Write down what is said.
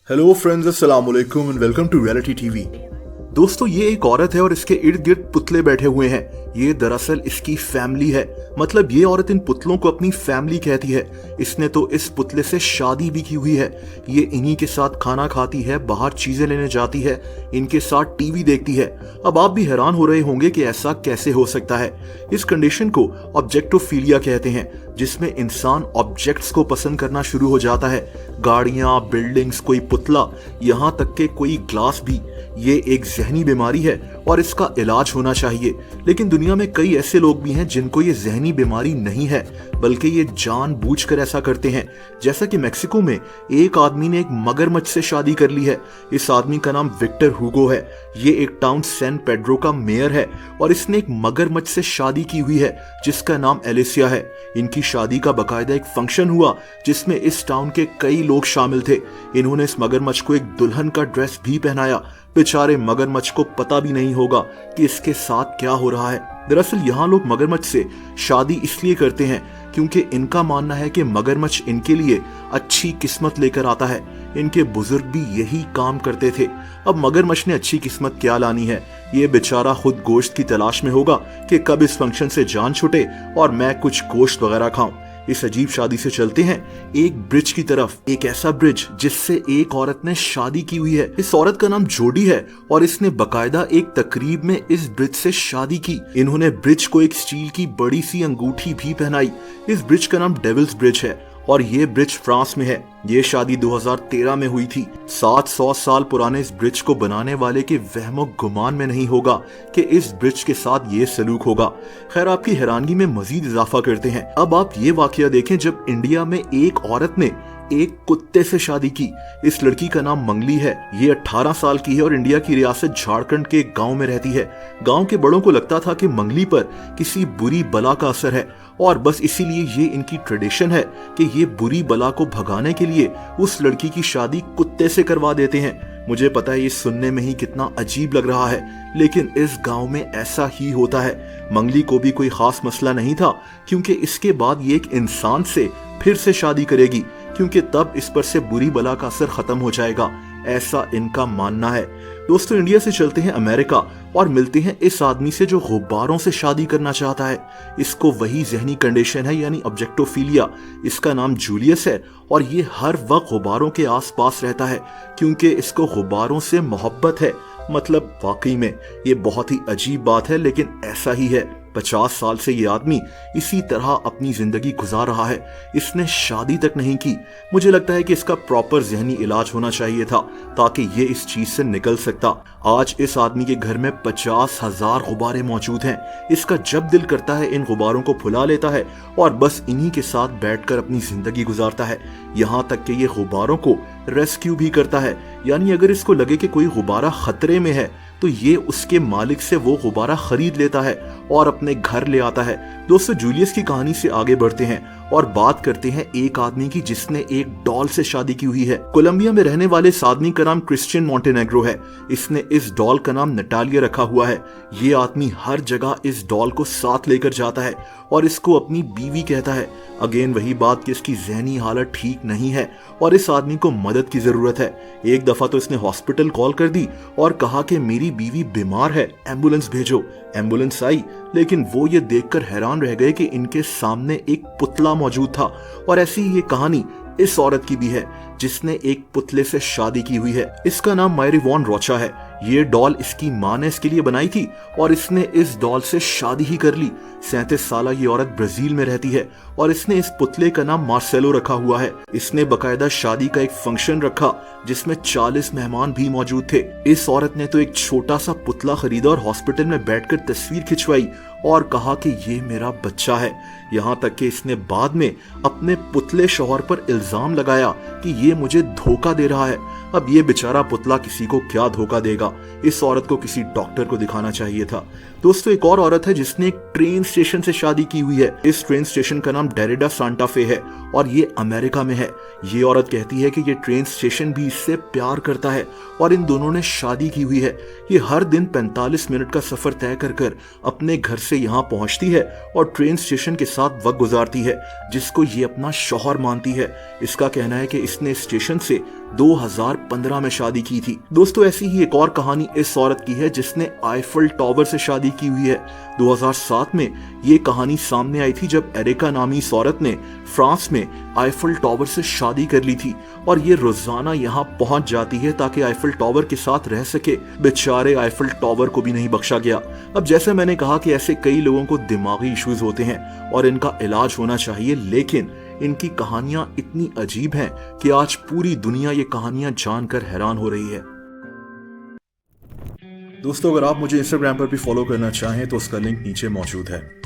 Hello friends, अस्सलाम वालेकुम and welcome to reality TV. दोस्तों, ये एक औरत है और इसके इर्द गिर्द पुतले बैठे हुए हैं। ये दरअसल इसकी फैमिली है। मतलब ये औरत इन पुतलों को अपनी फैमिली कहती है। इसने तो इस पुतले से शादी भी की हुई है। ये इन्हीं के साथ खाना खाती है, बाहर चीजें लेने जाती है, इनके साथ टीवी देखती है। अब आप भी हैरान हो रहे होंगे कि ऐसा कैसे हो सकता है। इस कंडीशन को ऑब्जेक्टोफिलिया कहते हैं, जिसमें इंसान ऑब्जेक्ट्स को पसंद करना शुरू हो जाता है। गाड़ियां, बिल्डिंग्स, कोई पुतला, यहाँ तक के कोई ग्लास भी। ये एक जहनी बीमारी है और इसका इलाज होना चाहिए। लेकिन दुनिया में कई ऐसे लोग भी हैं जिनको ये जहनी बीमारी नहीं है, बल्कि ये जानबूझकर ऐसा करते हैं। जैसा कि मेक्सिको में एक आदमी ने एक मगरमच्छ से शादी कर ली है। इस आदमी का नाम विक्टर हुगो है। ये एक टाउन सैन पेड्रो का मेयर है और इसने एक मगरमच्छ से शादी की हुई है जिसका नाम एलिसिया है। इनकी शादी का बकायदा एक फंक्शन हुआ जिसमें इस टाउन के कई लोग शामिल थे। इन्होंने इस मगरमच्छ को एक दुल्हन का ड्रेस भी पहनाया। बेचारे मगरमच्छ को पता भी नहीं होगा कि इसके साथ क्या हो रहा है। दरअसल यहाँ लोग मगरमच्छ से शादी इसलिए करते हैं क्योंकि इनका मानना है कि मगरमच्छ इनके लिए अच्छी किस्मत लेकर आता है। इनके बुजुर्ग भी यही काम करते थे। अब मगरमच्छ ने अच्छी किस्मत क्या लानी है? ये बेचारा खुद गोश्त की तलाश में होगा कि कब इस फंक्शन से जान छूटे और मैं कुछ गोश्त वगैरह खाऊं। इस अजीब शादी से चलते हैं एक ब्रिज की तरफ। एक ऐसा ब्रिज जिससे एक औरत ने शादी की हुई है। इस औरत का नाम जोडी है और इसने बकायदा एक तकरीब में इस ब्रिज से शादी की। इन्होंने ब्रिज को एक स्टील की बड़ी सी अंगूठी भी पहनाई। इस ब्रिज का नाम डेविल्स ब्रिज है और ये ब्रिज फ्रांस में है। ये शादी 2013 में हुई थी। 700 साल पुराने इस ब्रिज को बनाने वाले के वहमो गुमान में नहीं होगा कि इस ब्रिज के साथ ये सलूक होगा। खैर, आपकी हैरानगी में मजीद इजाफा करते हैं। अब आप ये वाकया देखें जब इंडिया में एक औरत ने एक कुत्ते से शादी की। इस लड़की का नाम मंगली है। ये 18 साल की है और इंडिया की रियासत झारखंड के एक गांव में रहती है। गांव के बड़ों को लगता था कि मंगली पर किसी बुरी बला का असर है और बस इसीलिए ये इनकी ट्रेडिशन है कि ये बुरी बला को भगाने के लिए उस लड़की की शादी कुत्ते से करवा देते हैं। मुझे पता है ये सुनने में ही कितना अजीब लग रहा है, लेकिन इस गांव में ऐसा ही होता है। मंगली को भी कोई खास मसला नहीं था क्योंकि इसके बाद ये एक इंसान से फिर से शादी करेगी क्योंकि तब इस पर से बुरी बला का असर खत्म हो जाएगा, ऐसा इनका मानना है। दोस्तों, इंडिया से चलते हैं अमेरिका और मिलते हैं इस आदमी से जो गुब्बारों से शादी करना चाहता है। इसको वही जहनी कंडीशन है यानी ऑब्जेक्टोफिलिया। इसका नाम जूलियस है और ये हर वक्त गुब्बारों के आसपास रहता है क्योंकि इसको गुब्बारों से मोहब्बत है। मतलब वाकई में ये बहुत ही अजीब बात है, लेकिन ऐसा ही है। 50 साल से ये आदमी इसी तरह अपनी जिंदगी गुजार रहा है। इसने शादी तक नहीं की। मुझे लगता है कि इसका प्रॉपर जहनी इलाज होना चाहिए था ताकि ये इस चीज से निकल सकता। आज इस आदमी के घर में 50,000 गुब्बारे मौजूद हैं। इसका जब दिल करता है इन गुब्बारों को फुला लेता है और बस इन्हीं के साथ बैठकर अपनी जिंदगी गुजारता है। यहाँ तक कि ये गुब्बारों को रेस्क्यू भी करता है, यानी अगर इसको लगे कि कोई गुब्बारा खतरे में है तो ये उसके मालिक से वो गुब्बारा खरीद लेता है और अपने घर ले आता है। दोस्तों, जूलियस की कहानी से आगे बढ़ते हैं और बात करते हैं एक आदमी की जिसने एक डॉल से शादी की हुई है। कोलंबिया में रहने वाले इस आदमी का नाम क्रिश्चियन मोंटेनेग्रो है। इसने इस डॉल का नाम नटालिया रखा हुआ है। ये आदमी हर जगह इस डॉल को साथ लेकर जाता है और इसको अपनी बीवी कहता है। अगेन वही बात कि इसकी जहनी हालत ठीक नहीं है और इस आदमी को मदद की जरूरत है। एक दफा तो इसने हॉस्पिटल कॉल कर दी और कहा कि मेरी बीवी बीमार है, एम्बुलेंस भेजो। एम्बुलेंस आई, लेकिन वो ये देखकर हैरान रह गए कि इनके सामने एक पुतला मौजूद था। और ऐसी ही ये कहानी इस औरत की भी है जिसने एक पुतले से शादी की हुई है। इसका नाम मायरी वॉन रोचा है। ये डॉल इसकी माँ ने इसके लिए बनाई थी और इसने इस डॉल से शादी ही कर ली। 37 साल ये औरत ब्राजील में रहती है और इसने इस पुतले का नाम मार्सेलो रखा हुआ है। इसने बकायदा शादी का एक फंक्शन रखा जिसमें 40 मेहमान भी मौजूद थे। इस औरत ने तो एक छोटा सा पुतला खरीदा और हॉस्पिटल में बैठकर तस्वीर खिंचवाई और कहा कि ये मेरा बच्चा है। यहाँ तक कि इसने बाद में अपने पुतले शौहर पर इल्जाम लगाया कि ये मुझे धोखा दे रहा है। अब ये बेचारा पुतला किसी को क्या धोखा देगा? इस औरत को किसी डॉक्टर को दिखाना चाहिए था। दोस्तों, एक और औरत है जिसने एक ट्रेन स्टेशन से शादी की हुई है। इस ट्रेन स्टेशन का नाम डेरिडा सांता फे है और ये अमेरिका में है। ये औरत कहती है कि ये ट्रेन स्टेशन भी इससे प्यार करता है और इन दोनों ने शादी की हुई है। ये हर दिन 45 मिनट का सफर तय कर अपने घर से यहाँ पहुंचती है और ट्रेन स्टेशन के साथ वक्त गुजारती है, जिसको ये अपना शौहर मानती है। इसका कहना है कि इसने स्टेशन से 2015 में शादी की थी। दोस्तों ऐसी ही एक और कहानी इस औरत की है जिसने आईफल टावर से शादी की हुई है। 2007 में ये कहानी सामने आई थी जब एरिका नामी इस औरत ने फ्रांस में आईफल टावर से शादी कर ली थी और ये रोजाना यहाँ पहुंच जाती है ताकि आईफल टावर के साथ रह सके। बेचारे आईफल टावर को भी नहीं बख्शा गया। अब जैसे मैंने कहा कि ऐसे कई लोगों को दिमागी इश्यूज होते हैं और इनका इलाज होना चाहिए, लेकिन इनकी कहानियां इतनी अजीब हैं कि आज पूरी दुनिया ये कहानियां जानकर हैरान हो रही है। दोस्तों अगर आप मुझे इंस्टाग्राम पर भी फॉलो करना चाहें तो उसका लिंक नीचे मौजूद है।